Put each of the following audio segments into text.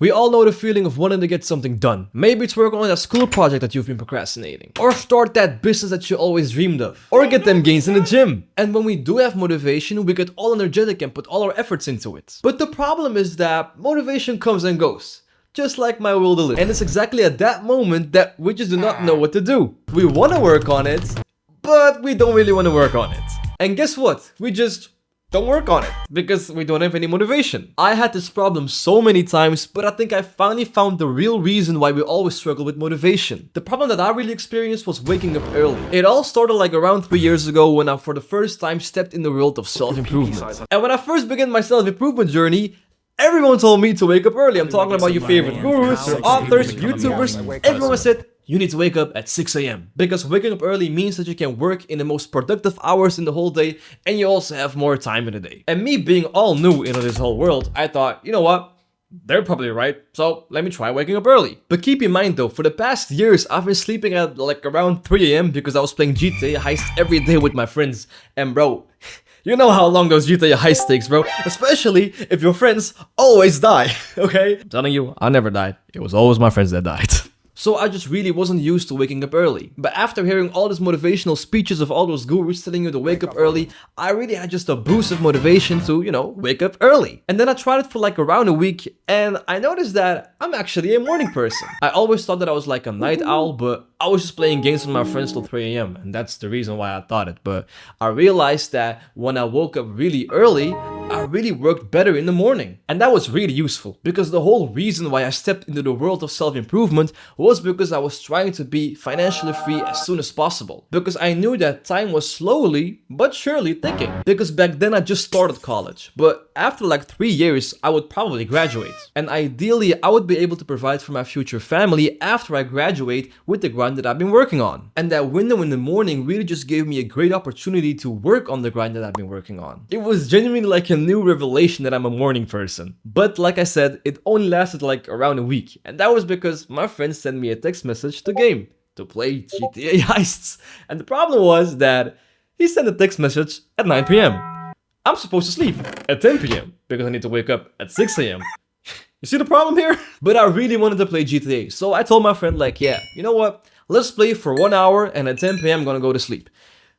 We all know the feeling of wanting to get something done. Maybe it's work on that school project that you've been procrastinating. Or start that business that you always dreamed of. Or get them gains in the gym. And when we do have motivation, we get all energetic and put all our efforts into it. But the problem is that motivation comes and goes. Just like my will to live. And it's exactly at that moment that we just do not know what to do. We want to work on it, but we don't really want to work on it. And guess what? We just don't work on it because we don't have any motivation. I had this problem so many times, but I think I finally found the real reason why we always struggle with motivation. The problem that I really experienced was waking up early. It all started like around 3 years ago when I for the first time stepped in the world of self-improvement. And when I first began my self-improvement journey, everyone told me to wake up early. I'm talking about your favorite gurus, your authors, YouTubers. Everyone said, you need to wake up at 6 a.m. Because waking up early means that you can work in the most productive hours in the whole day and you also have more time in the day. And me being all new into this whole world, I thought, you know what? They're probably right, so let me try waking up early. But keep in mind though, for the past years, I've been sleeping at like around 3 a.m. because I was playing GTA Heist every day with my friends. And bro, you know how long those GTA Heist takes, bro. Especially if your friends always die, okay? I'm telling you, I never died. It was always my friends that died. So I just really wasn't used to waking up early. But after hearing all these motivational speeches of all those gurus telling you to wake up early, I really had just a boost of motivation to, you know, wake up early. And then I tried it for like around a week and I noticed that I'm actually a morning person. I always thought that I was like a night owl, but I was just playing games with my friends till 3 a.m. and that's the reason why I thought it. But I realized that when I woke up really early, I really worked better in the morning. And that was really useful because the whole reason why I stepped into the world of self-improvement was because I was trying to be financially free as soon as possible. Because I knew that time was slowly but surely ticking. Because back then I just started college. But after like 3 years, I would probably graduate. And ideally, I would be able to provide for my future family after I graduate with the grind that I've been working on. And that window in the morning really just gave me a great opportunity to work on the grind that I've been working on. It was genuinely like a new revelation that I'm a morning person. But like I said, it only lasted like around a week. And that was because my friends sent me a text message to game, to play GTA Heists. And the problem was that he sent a text message at 9 p.m. I'm supposed to sleep at 10 p.m. because I need to wake up at 6 a.m. You see the problem here? But I really wanted to play GTA, so I told my friend like, yeah, you know what? Let's play for 1 hour and at 10 p.m. I'm gonna go to sleep.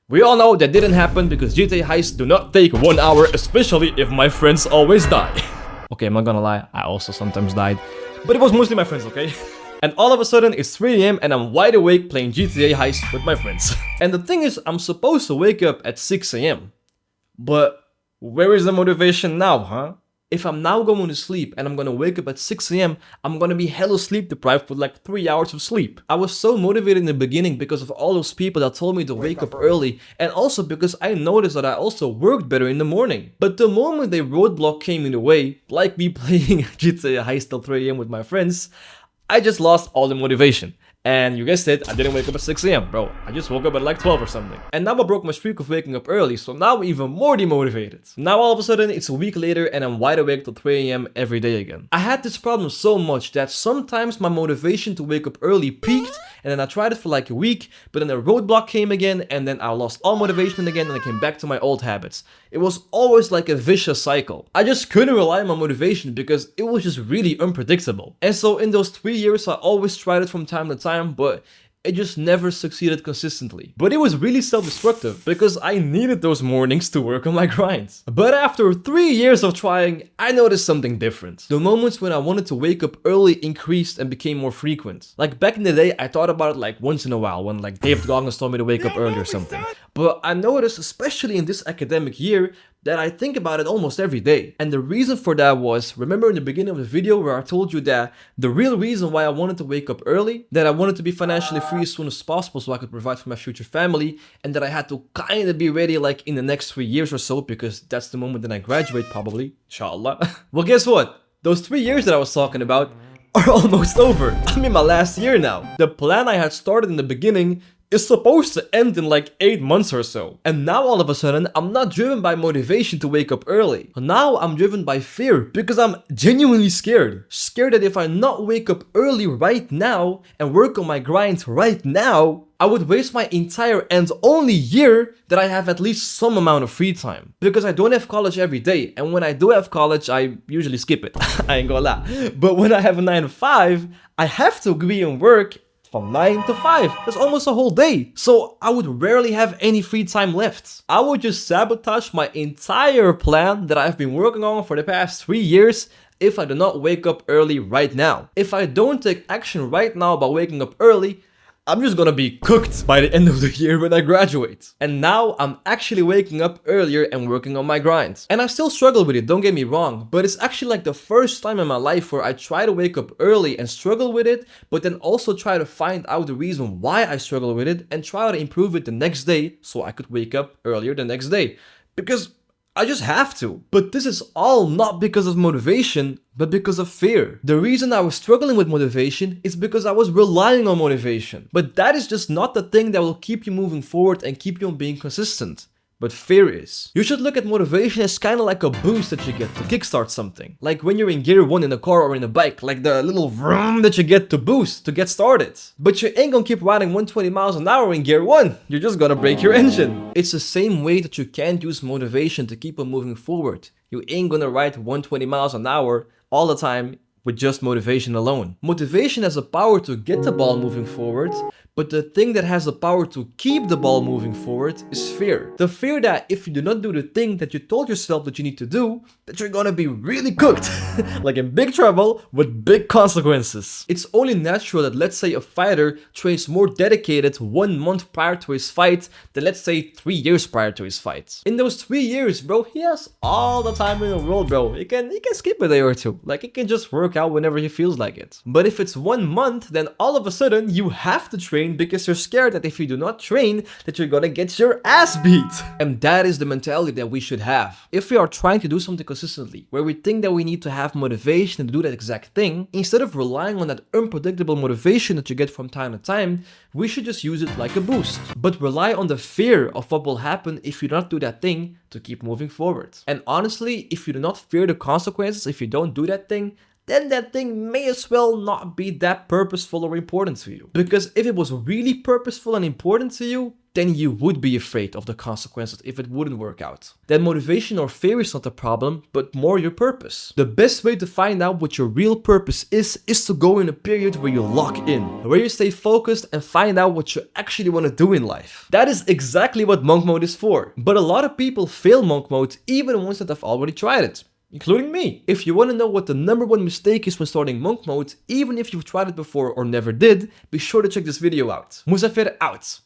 We all know that didn't happen because GTA Heists do not take 1 hour, especially if my friends always die. Okay, I'm not gonna lie, I also sometimes died, but it was mostly my friends, okay? And all of a sudden it's 3 a.m. and I'm wide awake playing GTA Heist with my friends. And the thing is, I'm supposed to wake up at 6 a.m. But where is the motivation now, huh? If I'm now going to sleep and I'm gonna wake up at 6 a.m., I'm gonna be hella sleep deprived with like 3 hours of sleep. I was so motivated in the beginning because of all those people that told me to wake up early, and also because I noticed that I also worked better in the morning. But the moment a roadblock came in the way, like me playing GTA Heist till 3 a.m. with my friends, I just lost all the motivation. And you guessed it, I didn't wake up at 6 a.m. bro. I just woke up at like 12 or something. And now I broke my streak of waking up early, so now I'm even more demotivated. Now all of a sudden it's a week later and I'm wide awake till 3 a.m. every day again. I had this problem so much that sometimes my motivation to wake up early peaked, and then I tried it for like a week, but then a roadblock came again, and then I lost all motivation again and I came back to my old habits. It was always like a vicious cycle. I just couldn't rely on my motivation because it was just really unpredictable. And so in those 3 years I always tried it from time to time, but it just never succeeded consistently. But it was really self-destructive because I needed those mornings to work on my grinds. But after 3 years of trying, I noticed something different. The moments when I wanted to wake up early increased and became more frequent. Like back in the day, I thought about it like once in a while when like David Goggins told me to wake up early or something. But I noticed, especially in this academic year, that I think about it almost every day. And the reason for that was, remember in the beginning of the video where I told you that the real reason why I wanted to wake up early, that I wanted to be financially free as soon as possible so I could provide for my future family, and that I had to kind of be ready like in the next 3 years or so, because that's the moment that I graduate probably, inshallah. Well, guess what? Those 3 years that I was talking about are almost over. I'm in my last year now. The plan I had started in the beginning is supposed to end in like 8 months or so. And now all of a sudden, I'm not driven by motivation to wake up early. Now I'm driven by fear because I'm genuinely scared. Scared that if I not wake up early right now and work on my grind right now, I would waste my entire and only year that I have at least some amount of free time. Because I don't have college every day, and when I do have college, I usually skip it. I ain't gonna lie. But when I have a 9 to 5, I have to be in work from 9 to 5. That's almost a whole day. So I would rarely have any free time left. I would just sabotage my entire plan that I've been working on for the past 3 years if I do not wake up early right now. If I don't take action right now by waking up early, I'm just gonna be cooked by the end of the year when I graduate. And now I'm actually waking up earlier and working on my grind. And I still struggle with it, don't get me wrong, but it's actually like the first time in my life where I try to wake up early and struggle with it, but then also try to find out the reason why I struggle with it and try to improve it the next day so I could wake up earlier the next day. Because I just have to. But this is all not because of motivation, but because of fear. The reason I was struggling with motivation is because I was relying on motivation. But that is just not the thing that will keep you moving forward and keep you on being consistent. But fear is. You should look at motivation as kind of like a boost that you get to kickstart something. Like when you're in gear 1 in a car or in a bike, like the little vroom that you get to boost, to get started. But you ain't gonna keep riding 120 miles an hour in gear 1. You're just gonna break your engine. It's the same way that you can't use motivation to keep on moving forward. You ain't gonna ride 120 miles an hour all the time with just motivation alone. Motivation has the power to get the ball moving forward, but the thing that has the power to keep the ball moving forward is fear. The fear that if you do not do the thing that you told yourself that you need to do, that you're gonna be really cooked. Like in big trouble with big consequences. It's only natural that, let's say, a fighter trains more dedicated 1 month prior to his fight than, let's say, 3 years prior to his fight. In those 3 years, bro, he has all the time in the world, bro. He can skip a day or two. Like, he can just work out whenever he feels like it. But if it's 1 month, then all of a sudden you have to train because you're scared that if you do not train, that you're gonna get your ass beat. And that is the mentality that we should have. If we are trying to do something consistently, where we think that we need to have motivation to do that exact thing, instead of relying on that unpredictable motivation that you get from time to time, we should just use it like a boost. But rely on the fear of what will happen if you do not do that thing to keep moving forward. And honestly, if you do not fear the consequences, if you don't do that thing, then that thing may as well not be that purposeful or important to you. Because if it was really purposeful and important to you, then you would be afraid of the consequences if it wouldn't work out. Then motivation or fear is not the problem, but more your purpose. The best way to find out what your real purpose is to go in a period where you lock in, where you stay focused and find out what you actually want to do in life. That is exactly what monk mode is for. But a lot of people fail monk mode even ones that have already tried it. Including me. If you want to know what the #1 mistake is when starting monk mode, even if you've tried it before or never did, be sure to check this video out. Muzafer out.